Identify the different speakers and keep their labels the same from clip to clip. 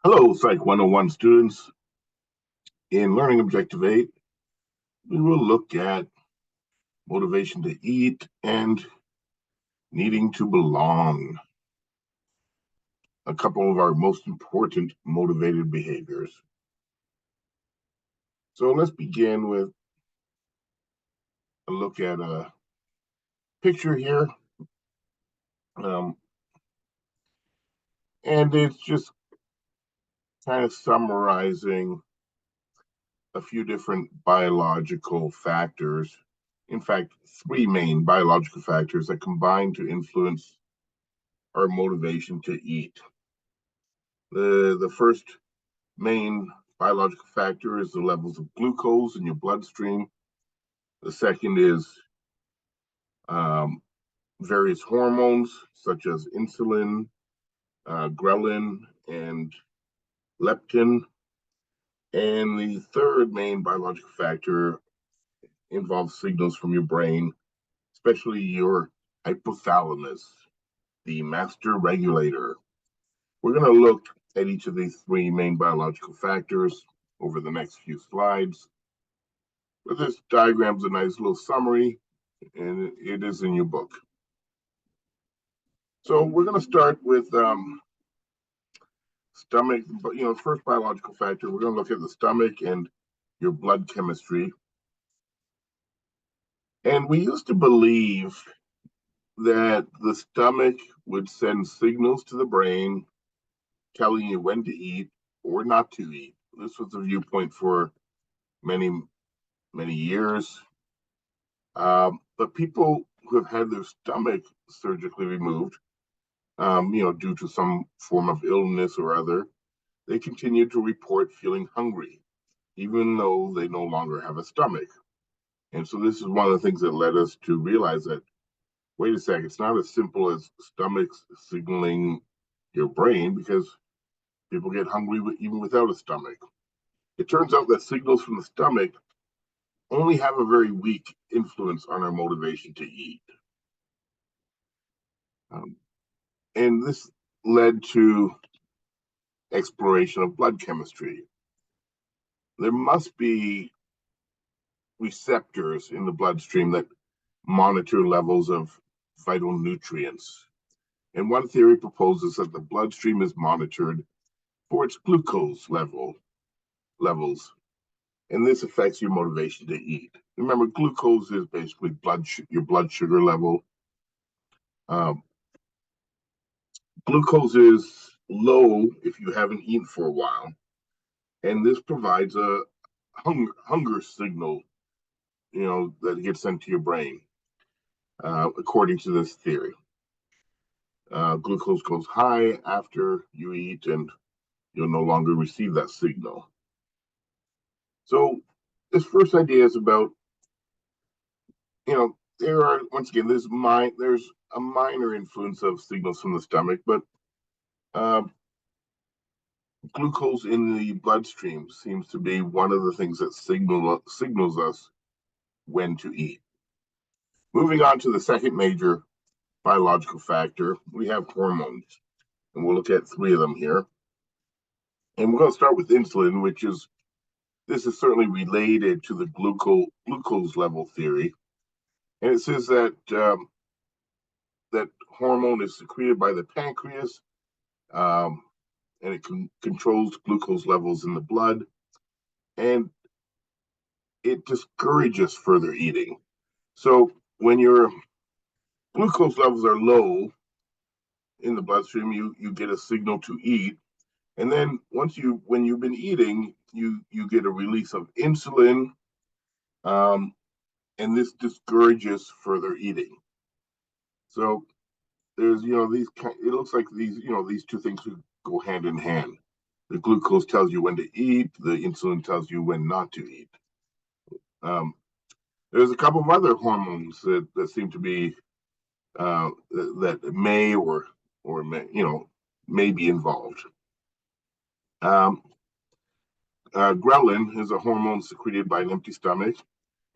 Speaker 1: Hello, Psych 101 students. In Learning Objective 8, we will look at motivation to eat and needing to belong, a couple of our most important motivated behaviors. So let's begin with a look at a picture here. Um, and it's just kind of summarizing a few different biological factors. In fact, three main biological factors that combine to influence our motivation to eat. The first main biological factor is the levels of glucose in your bloodstream. The second is um, various hormones such as insulin, ghrelin, and leptin. And the third main biological factor involves signals from your brain, especially your hypothalamus, the master regulator. We're going to look at each of these three main biological factors over the next few slides. But this diagram's a nice little summary, and it is in your book. So we're going to start with stomach. First biological factor, we're going to look at the stomach and your blood chemistry. And we used to believe that the stomach would send signals to the brain telling you when to eat or not to eat. This was the viewpoint for many, many years. But people who have had their stomach surgically removed, due to some form of illness or other, they continue to report feeling hungry, even though they no longer have a stomach. And so this is one of the things that led us to realize that, wait a second, it's not as simple as stomachs signaling your brain, because people get hungry even without a stomach. It turns out that signals from the stomach only have a very weak influence on our motivation to eat. And this led to exploration of blood chemistry. There must be receptors in the bloodstream that monitor levels of vital nutrients. And one theory proposes that the bloodstream is monitored for its glucose levels, and this affects your motivation to eat. Remember, glucose is basically your blood sugar level. Glucose is low if you haven't eaten for a while, and this provides a hunger signal, that gets sent to your brain, according to this theory. Glucose goes high after you eat, and you'll no longer receive that signal. So this first idea is about, there are, once again, there's a minor influence of signals from the stomach, but glucose in the bloodstream seems to be one of the things that signals us when to eat. Moving on to the second major biological factor, we have hormones, and we'll look at three of them here. And we're going to start with insulin, this is certainly related to the glucose level theory. And it says that that hormone is secreted by the pancreas, and it controls glucose levels in the blood, and it discourages further eating. So when your glucose levels are low in the bloodstream, you get a signal to eat, and then when you've been eating, you get a release of insulin, and this discourages further eating. So there's it looks like these two things go hand in hand. The glucose tells you when to eat, the insulin tells you when not to eat. There's a couple of other hormones that seem to be that may be involved. Ghrelin is a hormone secreted by an empty stomach.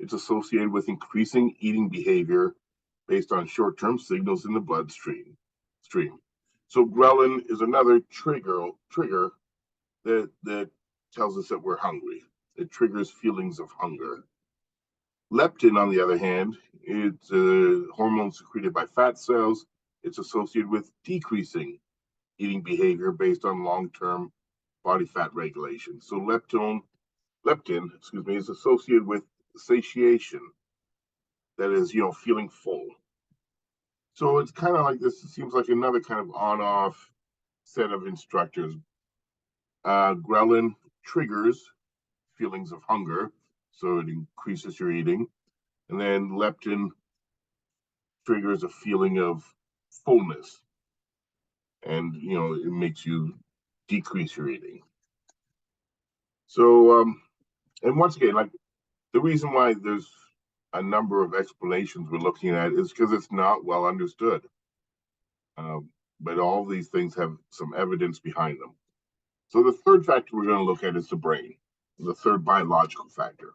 Speaker 1: It's associated with increasing eating behavior based on short-term signals in the bloodstream. So ghrelin is another trigger that tells us that we're hungry. It triggers feelings of hunger. Leptin, on the other hand, it's a hormone secreted by fat cells. It's associated with decreasing eating behavior based on long-term body fat regulation. So leptin, is associated with satiation. That is, feeling full. So it's kind of like this. It seems like another kind of on-off set of instructors. Ghrelin triggers feelings of hunger, so it increases your eating, and then leptin triggers a feeling of fullness, and it makes you decrease your eating. So, and once again, like the reason why there's a number of explanations we're looking at is because it's not well understood. But all these things have some evidence behind them. So the third factor we're going to look at is the brain, the third biological factor.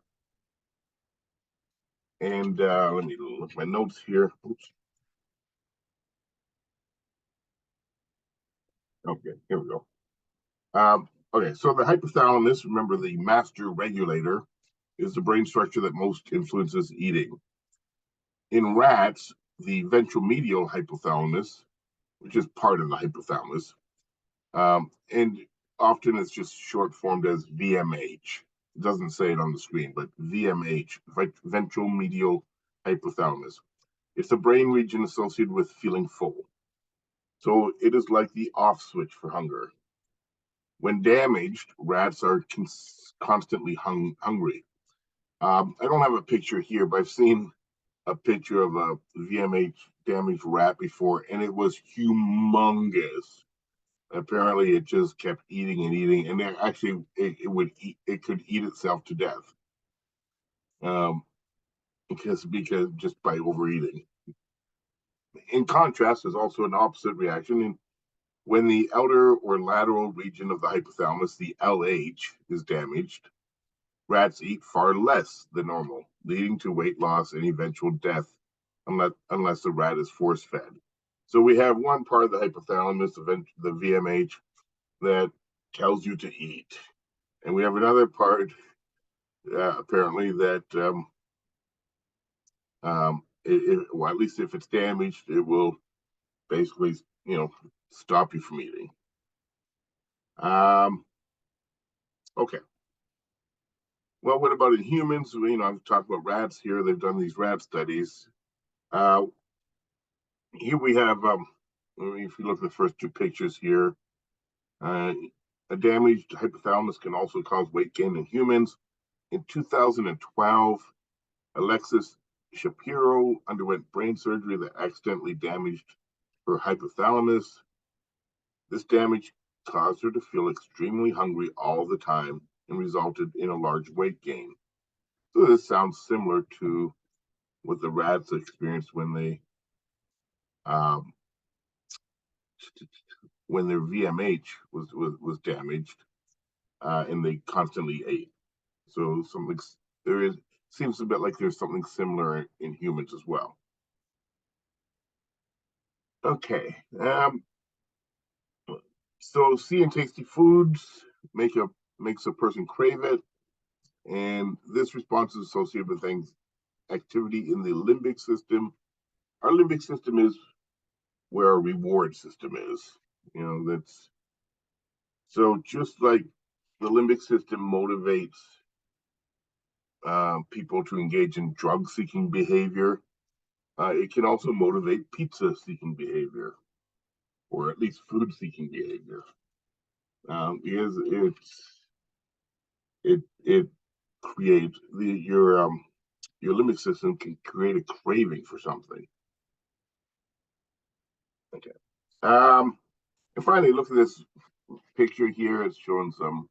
Speaker 1: And let me look at my notes here. Oops. Okay, here we go. Okay, so the hypothalamus, remember the master regulator, is the brain structure that most influences eating. In rats, the ventromedial hypothalamus, which is part of the hypothalamus, and often it's just short formed as VMH. It doesn't say it on the screen, but VMH, ventromedial hypothalamus. It's the brain region associated with feeling full. So it is like the off switch for hunger. When damaged, rats are constantly hungry. I don't have a picture here, but I've seen a picture of a VMH damaged rat before, and it was humongous. Apparently, it just kept eating and eating, and it actually it could eat itself to death, because just by overeating. In contrast, there's also an opposite reaction. When the outer or lateral region of the hypothalamus, the LH, is damaged, rats eat far less than normal, leading to weight loss and eventual death, unless the rat is force fed. So we have one part of the hypothalamus, the VMH, that tells you to eat, and we have another part, apparently, that well, at least if it's damaged, it will basically, stop you from eating. Okay. Well, what about in humans? I've talked about rats here. They've done these rat studies. Here we have, if you look at the first two pictures here, a damaged hypothalamus can also cause weight gain in humans. In 2012, Alexis Shapiro underwent brain surgery that accidentally damaged her hypothalamus. This damage caused her to feel extremely hungry all the time and resulted in a large weight gain. So this sounds similar to what the rats experienced when their VMH was damaged, and they constantly ate. So seems a bit like there's something similar in humans as well. Okay. So seeing tasty foods makes a person crave it, and this response is associated with activity in the limbic system. Our limbic system is where our reward system is. That's so just like the limbic system motivates people to engage in drug-seeking behavior. It can also motivate pizza-seeking behavior, or at least food-seeking behavior, because it creates your limbic system can create a craving for something. Okay. And finally, look at this picture here. It's showing some,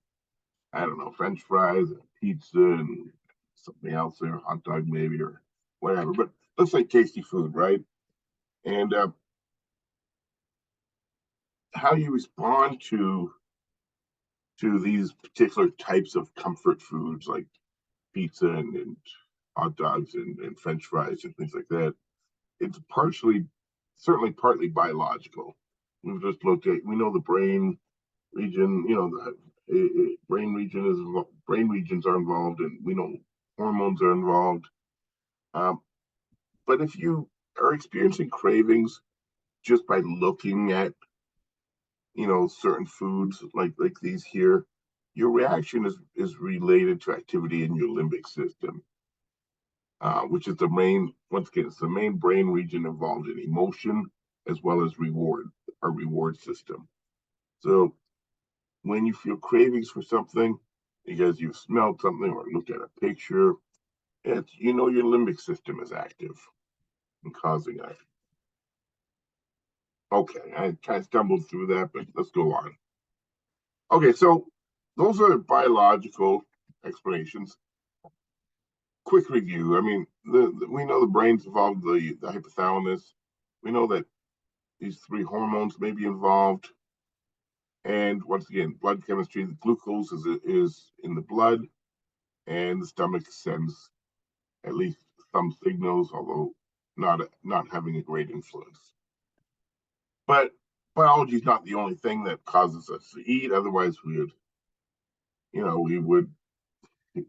Speaker 1: I don't know, French fries, and pizza, and something else there, hot dog maybe, or whatever. But looks like tasty food, right? And how you respond to these particular types of comfort foods like pizza and hot dogs and French fries and things like that, it's certainly partly biological. We've just looked at, we know the brain region, brain regions are involved, and we know hormones are involved. Um, but if you are experiencing cravings just by looking at certain foods like these here, your reaction is related to activity in your limbic system, which is the main once again it's the main brain region involved in emotion as well as our reward system. So when you feel cravings for something because you've smelled something or looked at a picture, it's your limbic system is active and causing that. Okay, I kind of stumbled through that, but let's go on. Okay, so those are biological explanations. Quick review. I mean, we know the brain's involved, the hypothalamus. We know that these three hormones may be involved. And once again, blood chemistry, the glucose is in the blood, and the stomach sends at least some signals, although not having a great influence. But biology is not the only thing that causes us to eat. Otherwise, we would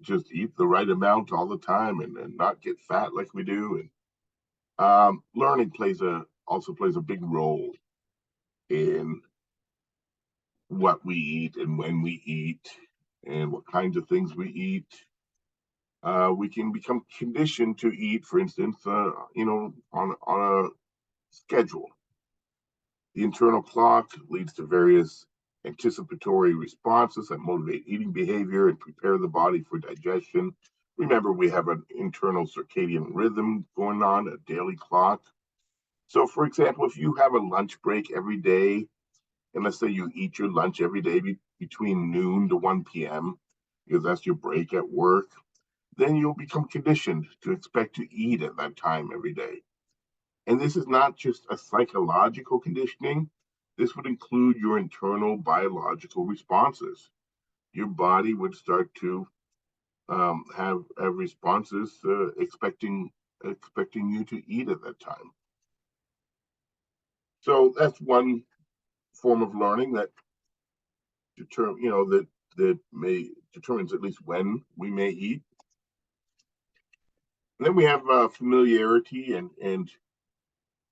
Speaker 1: just eat the right amount all the time and not get fat like we do. And learning also plays a big role in what we eat and when we eat and what kinds of things we eat. We can become conditioned to eat, for instance, on a schedule. The internal clock leads to various anticipatory responses that motivate eating behavior and prepare the body for digestion. Remember, we have an internal circadian rhythm going on, a daily clock. So, for example, if you have a lunch break every day, and let's say you eat your lunch every day between noon to 1 p.m., because that's your break at work, then you'll become conditioned to expect to eat at that time every day. And this is not just a psychological conditioning, this would include your internal biological responses. Your body would start to have responses expecting you to eat at that time. So that's one form of learning that that may determines at least when we may eat. And then we have familiarity and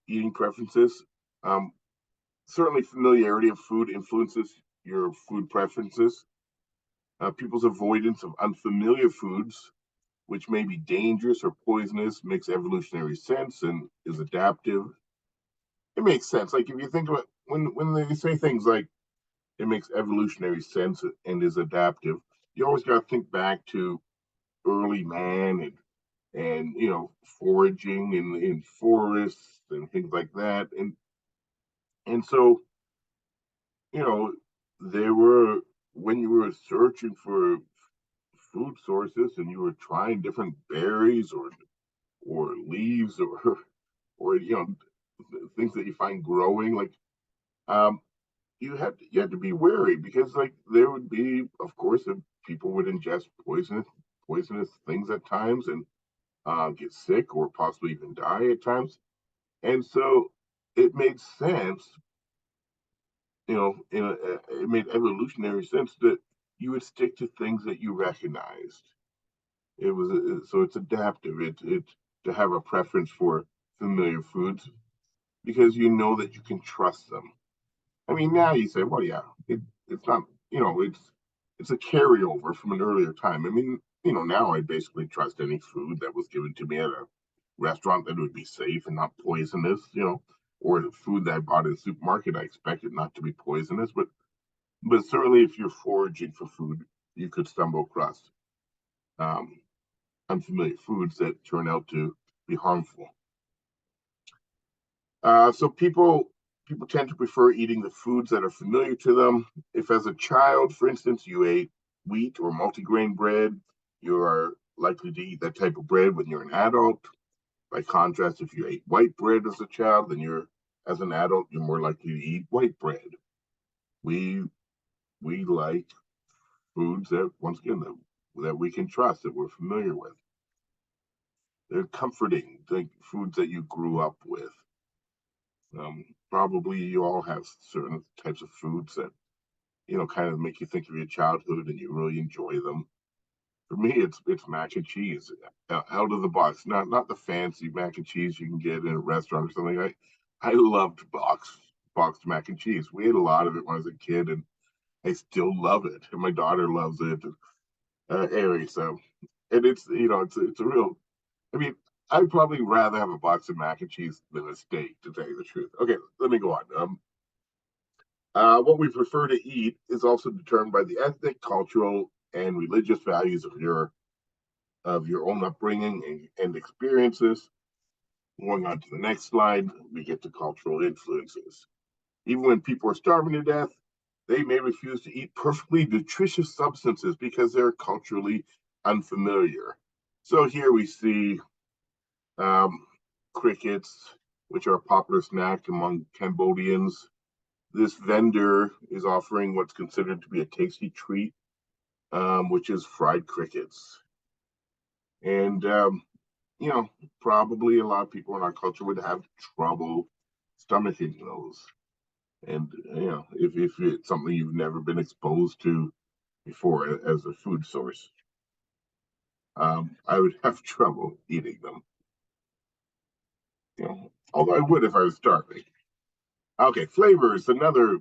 Speaker 1: eating preferences. Um, Certainly, familiarity of food influences your food preferences. People's avoidance of unfamiliar foods, which may be dangerous or poisonous, makes evolutionary sense and is adaptive. It makes sense. Like if you think about when they say things like it makes evolutionary sense and is adaptive, you always got to think back to early man and foraging in forests and things like that, and so you know there were when you were searching for food sources and you were trying different berries or leaves or things that you find growing like um you had to be wary because like there would be of course if people would ingest poisonous things at times and get sick or possibly even die at times. And so it made sense, it made evolutionary sense that you would stick to things that you recognized. So it's adaptive. It to have a preference for familiar foods because you know that you can trust them. I mean, now you say, well, yeah, it's not, it's a carryover from an earlier time. I mean, now I basically trust any food that was given to me at a restaurant that would be safe and not poisonous, or the food that I bought in the supermarket, I expect it not to be poisonous. But certainly, if you're foraging for food, you could stumble across um, unfamiliar foods that turn out to be harmful. So people tend to prefer eating the foods that are familiar to them. If as a child, for instance, you ate wheat or multigrain bread, you are likely to eat that type of bread when you're an adult. By contrast, if you ate white bread as a child, then as an adult, you're more likely to eat white bread. We we like foods that once again that we can trust, that we're familiar with. They're comforting, like foods that you grew up with. Probably you all have certain types of foods that kind of make you think of your childhood and you really enjoy them. For me, it's mac and cheese out of the box, not the fancy mac and cheese you can get in a restaurant or something. I loved boxed mac and cheese. We ate a lot of it when I was a kid, and I still love it, and my daughter loves it. Anyway, so and it's a real. I mean, I'd probably rather have a box of mac and cheese than a steak, to tell you the truth. Okay, let me go on. What we prefer to eat is also determined by the ethnic, cultural, and religious values of your own upbringing and experiences. Going on to the next slide, we get to cultural influences. Even when people are starving to death, they may refuse to eat perfectly nutritious substances because they're culturally unfamiliar. So here we see um, crickets, which are a popular snack among Cambodians. This vendor is offering what's considered to be a tasty treat, which is fried crickets. And, probably a lot of people in our culture would have trouble stomaching those. And, if it's something you've never been exposed to before as a food source, I would have trouble eating them. Although I would if I was starving. Okay, flavor is another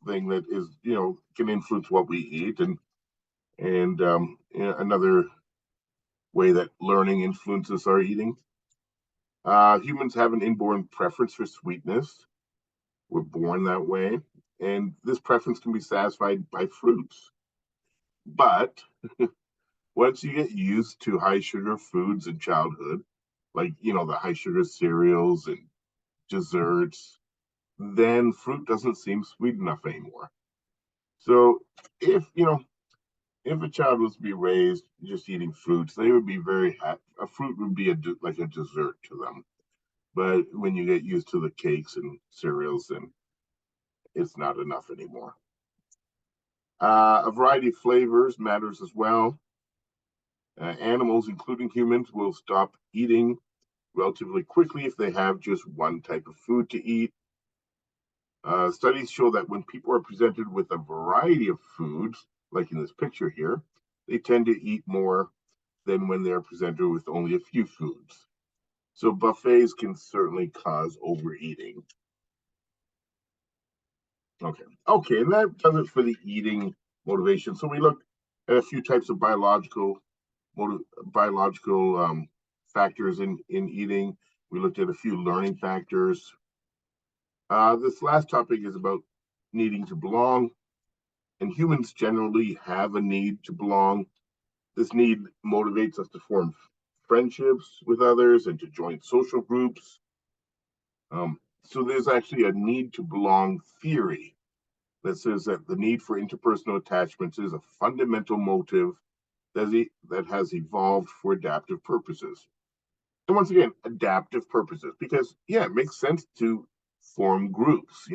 Speaker 1: thing that is, can influence what we eat, and another way that learning influences our eating. Humans have an inborn preference for sweetness. We're born that way, and this preference can be satisfied by fruits. But once you get used to high sugar foods in childhood, like the high sugar cereals and desserts, then fruit doesn't seem sweet enough anymore. So if if a child was to be raised just eating fruits, they would be very happy. A fruit would be like a dessert to them. But when you get used to the cakes and cereals, then it's not enough anymore. A variety of flavors matters as well. Animals, including humans, will stop eating relatively quickly if they have just one type of food to eat. Studies show that when people are presented with a variety of foods, like in this picture here, they tend to eat more than when they're presented with only a few foods. So buffets can certainly cause overeating. Okay, and that does it for the eating motivation. So we looked at a few types of biological factors in eating. We looked at a few learning factors. This last topic is about needing to belong, and humans generally have a need to belong. This need motivates us to form friendships with others and to join social groups. So there's actually a need to belong theory that says that the need for interpersonal attachments is a fundamental motive that has evolved for adaptive purposes. And once again, adaptive purposes, because yeah, it makes sense to form groups,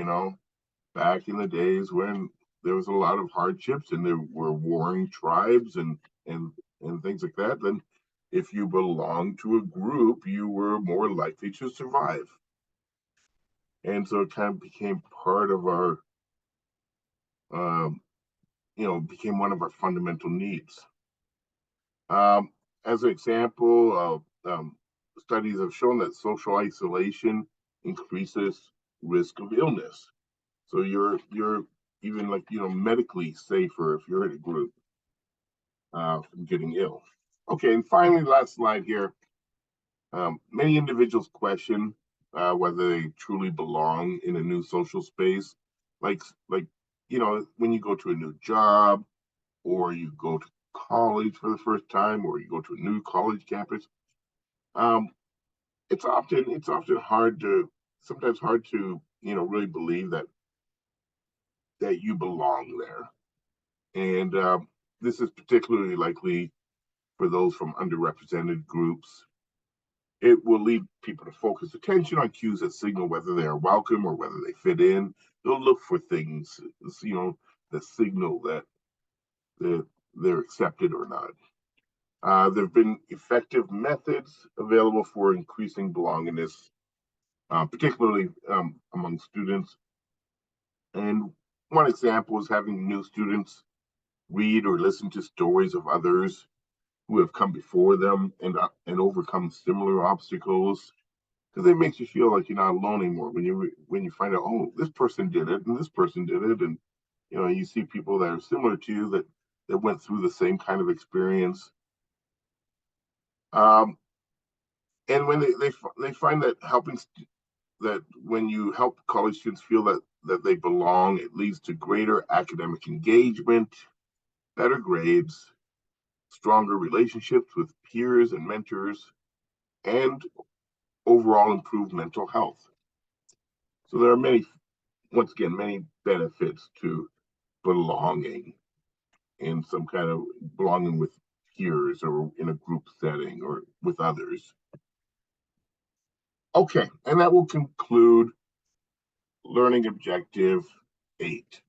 Speaker 1: back in the days when there was a lot of hardships and there were warring tribes and things like that, then if you belonged to a group, you were more likely to survive. And so it kind of became part of our um, became one of our fundamental needs. As an example, studies have shown that social isolation increases risk of illness. So you're even like medically safer if you're in a group from getting ill. Okay, and finally, last slide here. Many individuals question whether they truly belong in a new social space, like when you go to a new job or you go to college for the first time or you go to a new college campus. Um, it's often sometimes hard to really believe that you belong there, and this is particularly likely for those from underrepresented groups. It will lead people to focus attention on cues that signal whether they are welcome or whether they fit in. They'll look for things, that signal that they're accepted or not. There have been effective methods available for increasing belongingness, particularly among students. And one example is having new students read or listen to stories of others who have come before them and overcome similar obstacles, because it makes you feel like you're not alone anymore when you find out, oh, this person did it and this person did it, and you see people that are similar to you that went through the same kind of experience. um, and when they find that that when you help college students feel that they belong, it leads to greater academic engagement, better grades, stronger relationships with peers and mentors, and overall improved mental health. So there are once again, many benefits to belonging in some kind of belonging with peers or in a group setting or with others. Okay, and that will conclude learning objective 8.